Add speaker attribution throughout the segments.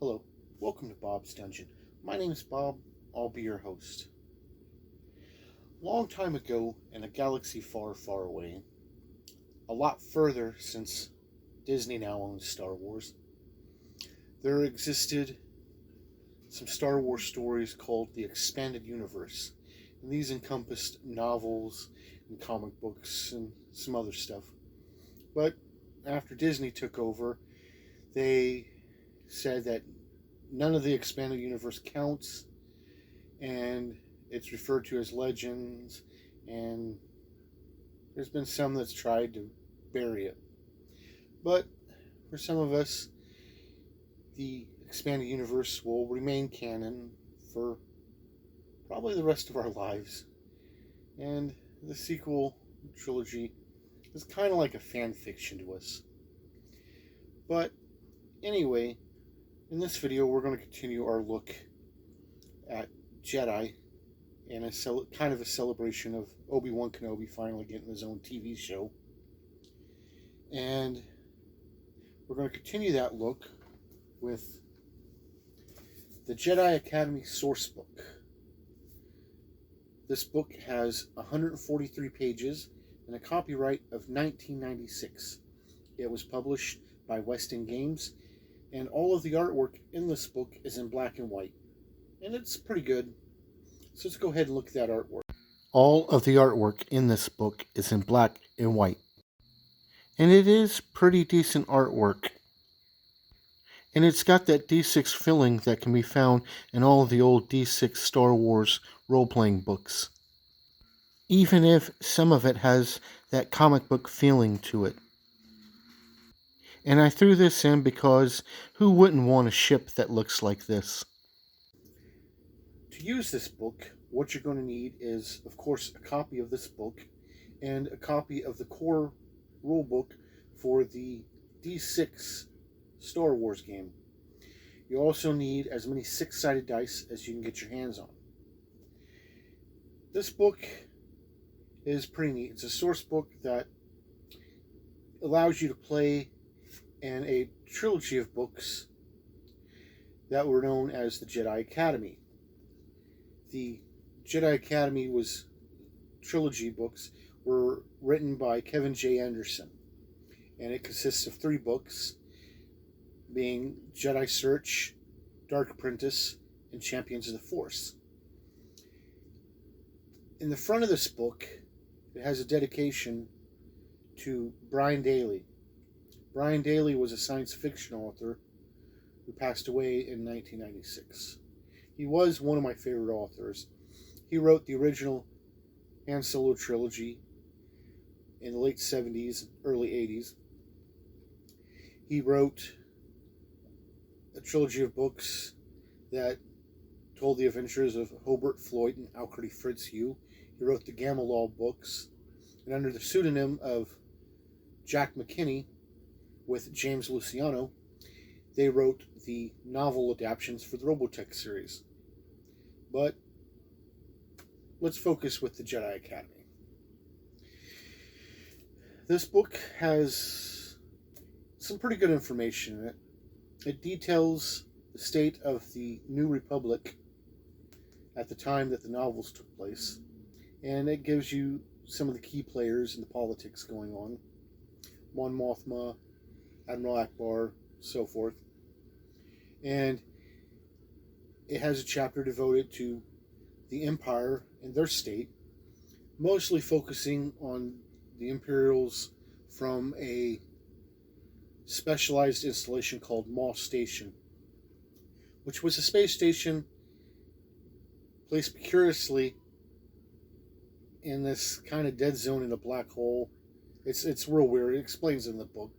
Speaker 1: Hello, welcome to Bob's Dungeon. My name is Bob, I'll be your host. Long time ago, in a galaxy far, far away, a lot further since Disney now owns Star Wars, there existed some Star Wars stories called the Expanded Universe. And these encompassed novels and comic books and some other stuff. But after Disney took over, they said that none of the Expanded Universe counts, and it's referred to as legends, and there's been some that's tried to bury it. But for some of us, the Expanded Universe will remain canon for probably the rest of our lives. And the sequel trilogy is kind of like a fan fiction to us. But anyway, in this video we're going to continue our look at Jedi and kind of a celebration of Obi-Wan Kenobi finally getting his own TV show. And we're going to continue that look with the Jedi Academy Sourcebook. This book has 143 pages and a copyright of 1996. It was published by West End Games, and all of the artwork in this book is in black and white. And it's pretty good. So let's go ahead and look at that artwork. All of the artwork in this book is in black and white. And it is pretty decent artwork. And it's got that D6 feeling that can be found in all of the old D6 Star Wars role-playing books. Even if some of it has that comic book feeling to it. And I threw this in because who wouldn't want a ship that looks like this? To use this book, what you're going to need is, of course, a copy of this book and a copy of the core rulebook for the D6 Star Wars game. You also need as many six-sided dice as you can get your hands on. This book is pretty neat. It's a source book that allows you to play in a trilogy of books that were known as the Jedi Academy. The Jedi Academy trilogy books were written by Kevin J. Anderson, and it consists of 3 books, being Jedi Search, Dark Apprentice, and Champions of the Force. In the front of this book, it has a dedication to Brian Daley. Brian Daley was a science fiction author who passed away in 1996. He was one of my favorite authors. He wrote the original Han Solo trilogy in the late 70s, early 80s. He wrote a trilogy of books that told the adventures of Hobart Floyd and Alcrady Fitzhugh. He wrote the Gamma Law books, and under the pseudonym of Jack McKinney with James Luciano, they wrote the novel adaptations for the Robotech series. But let's focus with the Jedi Academy. This book has some pretty good information in it. It details the state of the New Republic at the time that the novels took place, and it gives you some of the key players and the politics going on. Mon Mothma, Admiral Akbar, so forth. And it has a chapter devoted to the Empire and their state, mostly focusing on the Imperials from a specialized installation called Moss Station, which was a space station placed curiously in this kind of dead zone in a black hole. It's real weird. It explains in the book.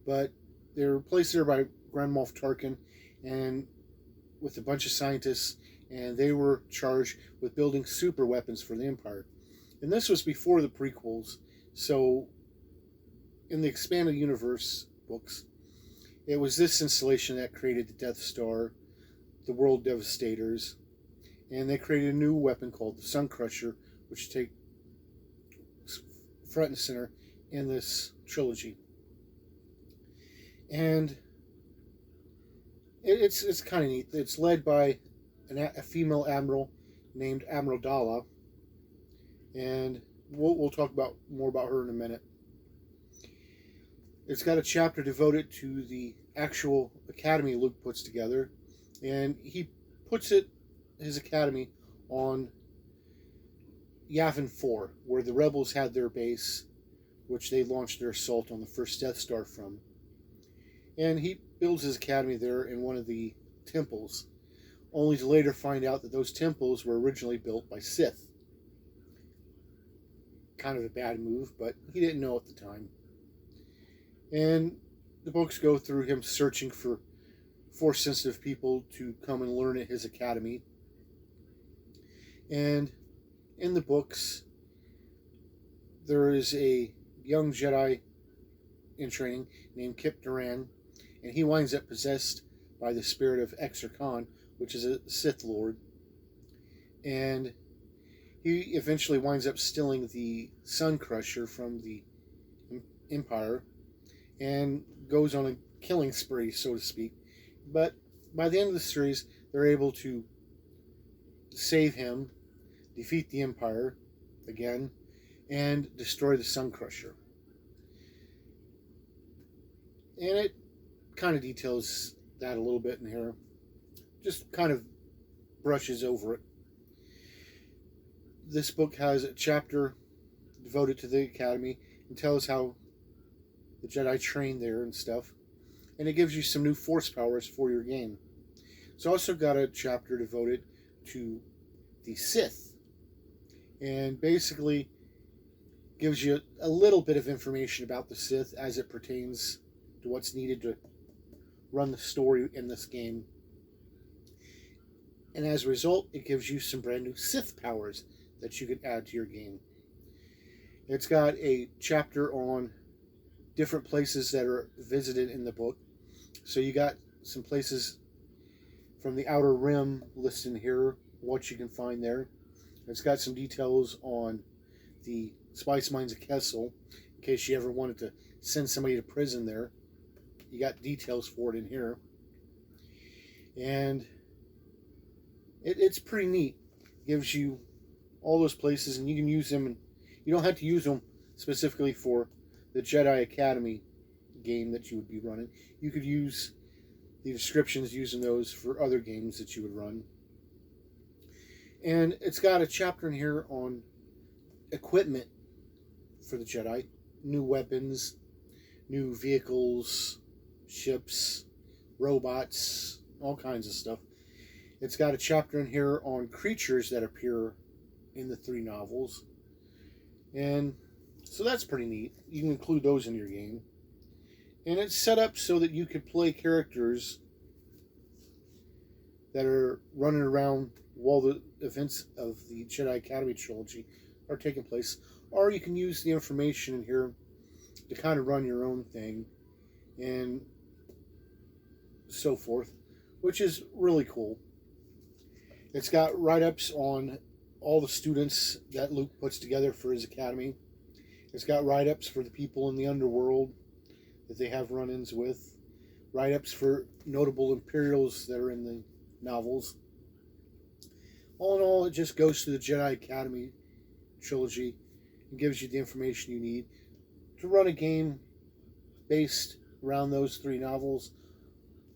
Speaker 1: But they were placed there by Grand Moff Tarkin and with a bunch of scientists, and they were charged with building super weapons for the Empire. And this was before the prequels, so in the Expanded Universe books, it was this installation that created the Death Star, the World Devastators, and they created a new weapon called the Sun Crusher, which take front and center in this trilogy. And It's kind of neat. It's led by a female admiral named Admiral Dala, and we'll talk about more about her in a minute. It's got a chapter devoted to the actual academy Luke puts together, and he puts his academy on Yavin 4, where the rebels had their base, which they launched their assault on the first Death Star from. And he builds his academy there in one of the temples, only to later find out that those temples were originally built by Sith. Kind of a bad move, but he didn't know at the time. And the books go through him searching for Force-sensitive people to come and learn at his academy. And in the books, there is a young Jedi in training named Kip Duran, and he winds up possessed by the spirit of Exar Khan, which is a Sith Lord. And he eventually winds up stealing the Sun Crusher from the Empire and goes on a killing spree, so to speak. But by the end of the series, they're able to save him, defeat the Empire again, and destroy the Sun Crusher. And it kind of details that a little bit in here. Just kind of brushes over it. This book has a chapter devoted to the Academy and tells how the Jedi train there and stuff. And it gives you some new Force powers for your game. It's also got a chapter devoted to the Sith. And basically gives you a little bit of information about the Sith as it pertains to what's needed to run the story in this game. And as a result, it gives you some brand new Sith powers that you can add to your game. It's got a chapter on different places that are visited in the book. So you got some places from the Outer Rim listed here, what you can find there. It's got some details on the spice mines of Kessel, in case you ever wanted to send somebody to prison there. You got details for it in here. And it's pretty neat. It gives you all those places, and you can use them. And you don't have to use them specifically for the Jedi Academy game that you would be running. You could use the descriptions using those for other games that you would run. And it's got a chapter in here on equipment for the Jedi. New weapons, new vehicles, ships, robots, all kinds of stuff. It's got a chapter in here on creatures that appear in the 3 novels. And so that's pretty neat. You can include those in your game. And it's set up so that you could play characters that are running around while the events of the Jedi Academy trilogy are taking place. Or you can use the information in here to kind of run your own thing and so forth, which is really cool. It's got write-ups on all the students that Luke puts together for his academy. It's got write-ups for the people in the underworld that they have run-ins with. Write-ups for notable Imperials that are in the novels. All in all, it just goes through the Jedi Academy trilogy and gives you the information you need to run a game based around those 3 novels,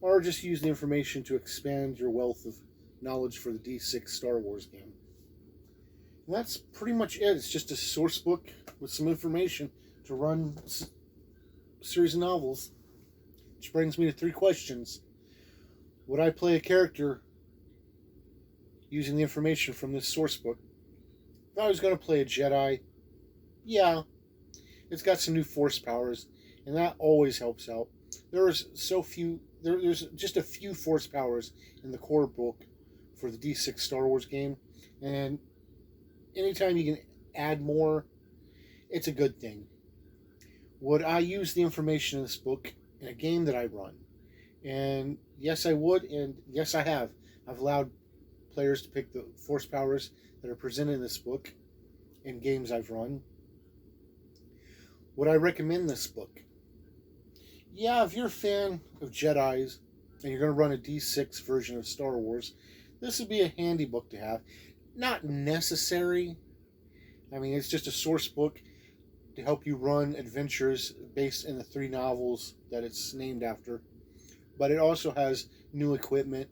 Speaker 1: or just use the information to expand your wealth of knowledge for the D6 Star Wars game. And that's pretty much it. It's just a source book with some information to run a series of novels. Which brings me to 3 questions. Would I play a character using the information from this source book? If I was going to play a Jedi, yeah. It's got some new Force powers, and that always helps out. There's just a few Force powers in the core book for the D6 Star Wars game, and anytime you can add more, it's a good thing. Would I use the information in this book in a game that I run? And yes, I would, and yes, I have. I've allowed players to pick the Force powers that are presented in this book in games I've run. Would I recommend this book? Yeah, if you're a fan of Jedis and you're going to run a D6 version of Star Wars, this would be a handy book to have. Not necessary. I mean, it's just a source book to help you run adventures based in the 3 novels that it's named after. But it also has new equipment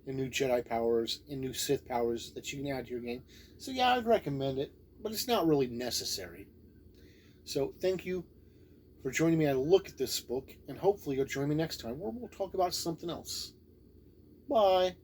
Speaker 1: and new Jedi powers and new Sith powers that you can add to your game. So yeah, I'd recommend it, but it's not really necessary. So thank you for joining me on a look at this book, and hopefully you'll join me next time where we'll talk about something else. Bye.